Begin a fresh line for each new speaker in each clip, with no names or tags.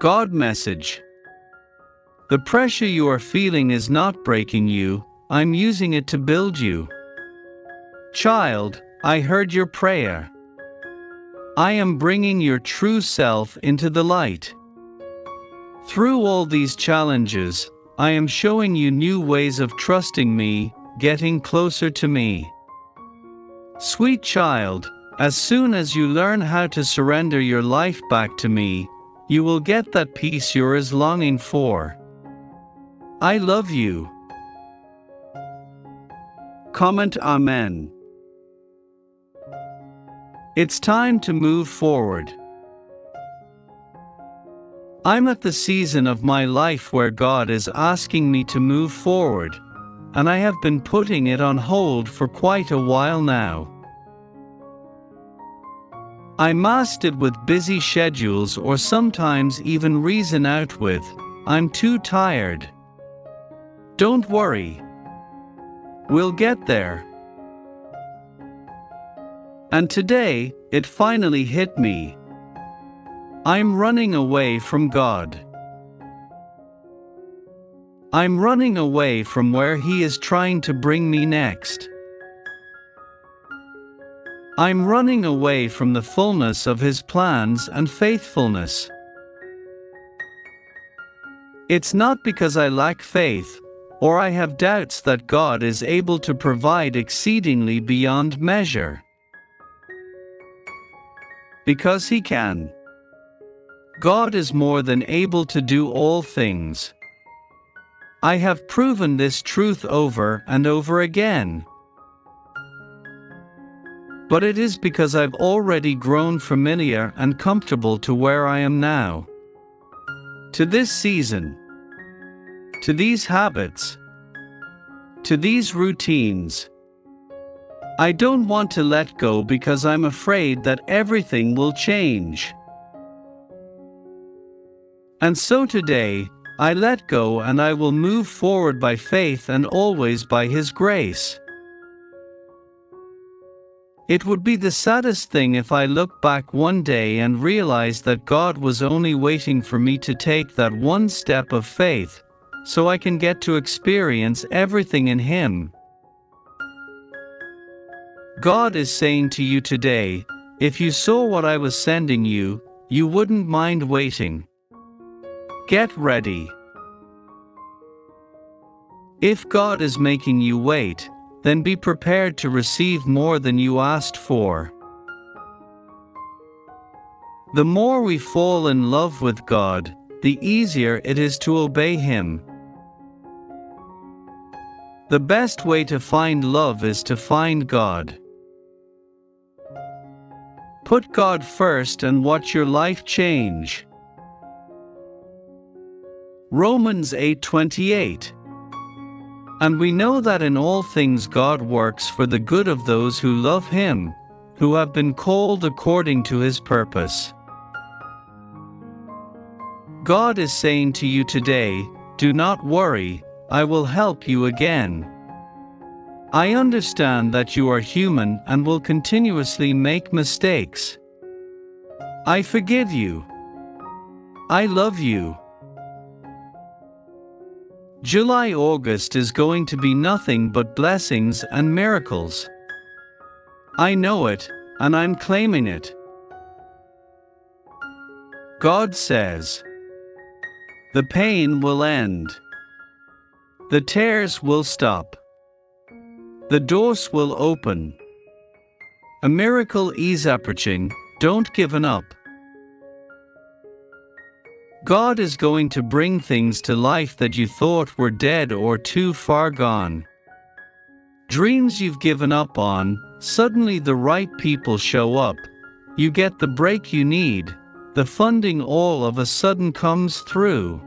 God message. The pressure you are feeling is not breaking you, I'm using it to build you. Child, I heard your prayer. I am bringing your true self into the light. Through all these challenges, I am showing you new ways of trusting me, getting closer to me. Sweet child, as soon as you learn how to surrender your life back to me, you will get that peace you're as longing for. I love you. Comment Amen. It's time to move forward. I'm at the season of my life where God is asking me to move forward, and I have been putting it on hold for quite a while now. I masked it with busy schedules or sometimes even reason out with, I'm too tired. Don't worry. We'll get there. And today, it finally hit me. I'm running away from God. I'm running away from where He is trying to bring me next. I'm running away from the fullness of His plans and faithfulness. It's not because I lack faith, or I have doubts that God is able to provide exceedingly beyond measure. Because He can. God is more than able to do all things. I have proven this truth over and over again. But it is because I've already grown familiar and comfortable to where I am now. To this season. To these habits. To these routines. I don't want to let go because I'm afraid that everything will change. And so today, I let go and I will move forward by faith and always by His grace. It would be the saddest thing if I look back one day and realize that God was only waiting for me to take that one step of faith, so I can get to experience everything in Him. God is saying to you today, if you saw what I was sending you, you wouldn't mind waiting. Get ready. If God is making you wait, then be prepared to receive more than you asked for. The more we fall in love with God, the easier it is to obey Him. The best way to find love is to find God. Put God first and watch your life change. Romans 8:28. And we know that in all things God works for the good of those who love Him, who have been called according to His purpose. God is saying to you today, do not worry, I will help you again. I understand that you are human and will continuously make mistakes. I forgive you. I love you. July-August is going to be nothing but blessings and miracles. I know it, and I'm claiming it. God says, the pain will end. The tears will stop. The doors will open. A miracle is approaching, don't give up. God is going to bring things to life that you thought were dead or too far gone. Dreams you've given up on, suddenly the right people show up. You get the break you need, the funding all of a sudden comes through.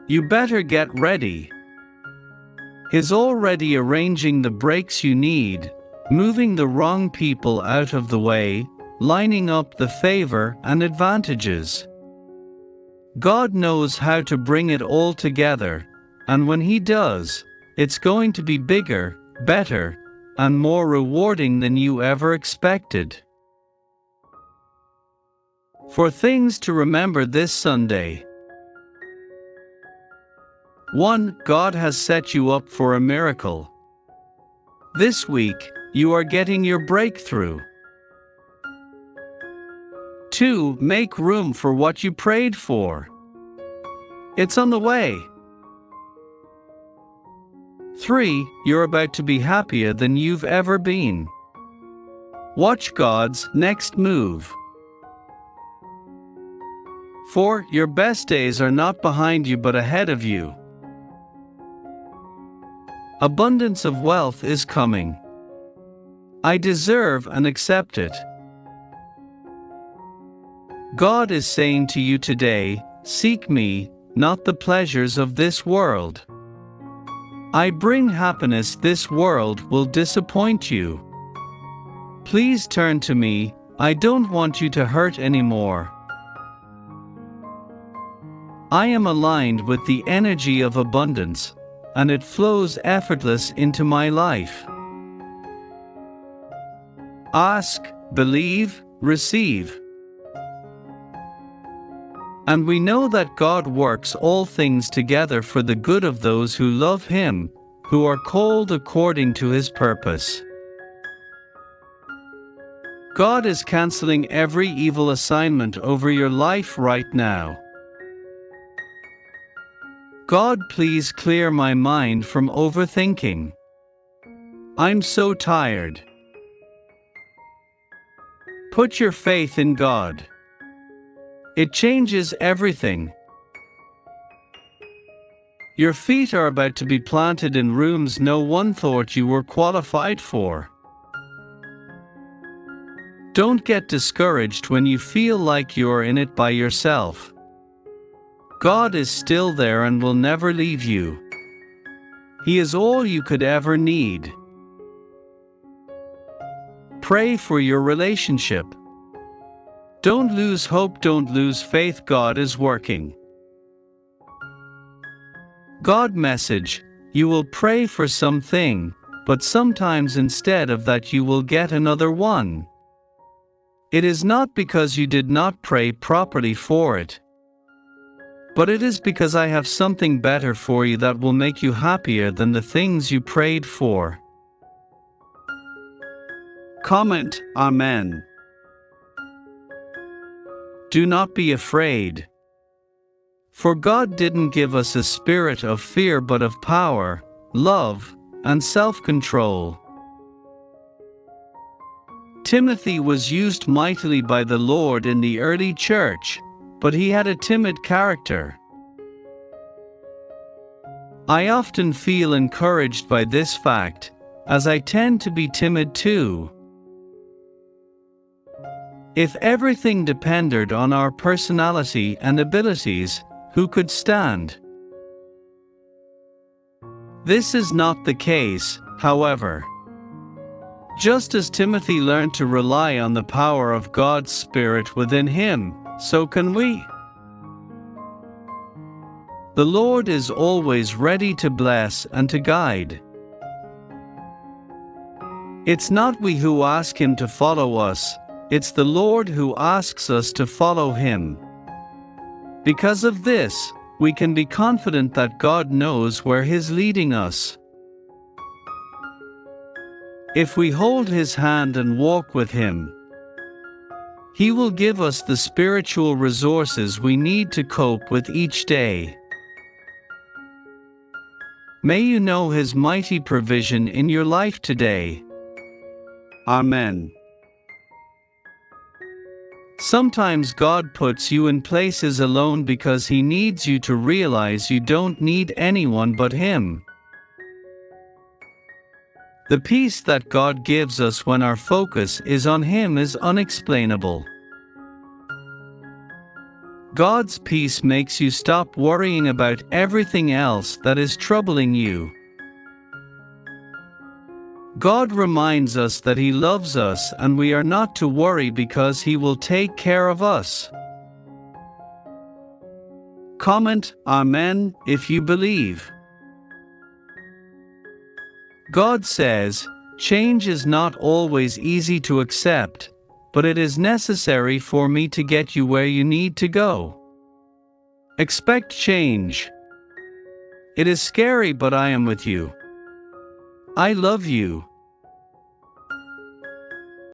You better get ready. He's already arranging the breaks you need, moving the wrong people out of the way, lining up the favor and advantages. God knows how to bring it all together, and when He does, it's going to be bigger, better, and more rewarding than you ever expected. For things to remember this Sunday. 1. God has set you up for a miracle. This week, you are getting your breakthrough. 2. Make room for what you prayed for. It's on the way. 3. You're about to be happier than you've ever been. Watch God's next move. 4. Your best days are not behind you but ahead of you. Abundance of wealth is coming. I deserve and accept it. God is saying to you today, seek me, not the pleasures of this world. I bring happiness. This world will disappoint you. Please turn to me. I don't want you to hurt anymore. I am aligned with the energy of abundance, and it flows effortless into my life. Ask, believe, receive. And we know that God works all things together for the good of those who love Him, who are called according to His purpose. God is canceling every evil assignment over your life right now. God, please clear my mind from overthinking. I'm so tired. Put your faith in God. It changes everything. Your feet are about to be planted in rooms no one thought you were qualified for. Don't get discouraged when you feel like you're in it by yourself. God is still there and will never leave you. He is all you could ever need. Pray for your relationship. Don't lose hope, don't lose faith. God is working. God message, you will pray for something, but sometimes instead of that you will get another one. It is not because you did not pray properly for it, but it is because I have something better for you that will make you happier than the things you prayed for. Comment, Amen. Do not be afraid. For God didn't give us a spirit of fear but of power, love, and self-control. Timothy was used mightily by the Lord in the early church, but he had a timid character. I often feel encouraged by this fact, as I tend to be timid too. If everything depended on our personality and abilities, who could stand? This is not the case, however. Just as Timothy learned to rely on the power of God's Spirit within him, so can we. The Lord is always ready to bless and to guide. It's not we who ask Him to follow us, it's the Lord who asks us to follow Him. Because of this, we can be confident that God knows where He's leading us. If we hold His hand and walk with Him, He will give us the spiritual resources we need to cope with each day. May you know His mighty provision in your life today. Amen. Sometimes God puts you in places alone because He needs you to realize you don't need anyone but Him. The peace that God gives us when our focus is on Him is unexplainable. God's peace makes you stop worrying about everything else that is troubling you. God reminds us that He loves us and we are not to worry because He will take care of us. Comment, Amen, if you believe. God says, change is not always easy to accept, but it is necessary for me to get you where you need to go. Expect change. It is scary, but I am with you. I love you.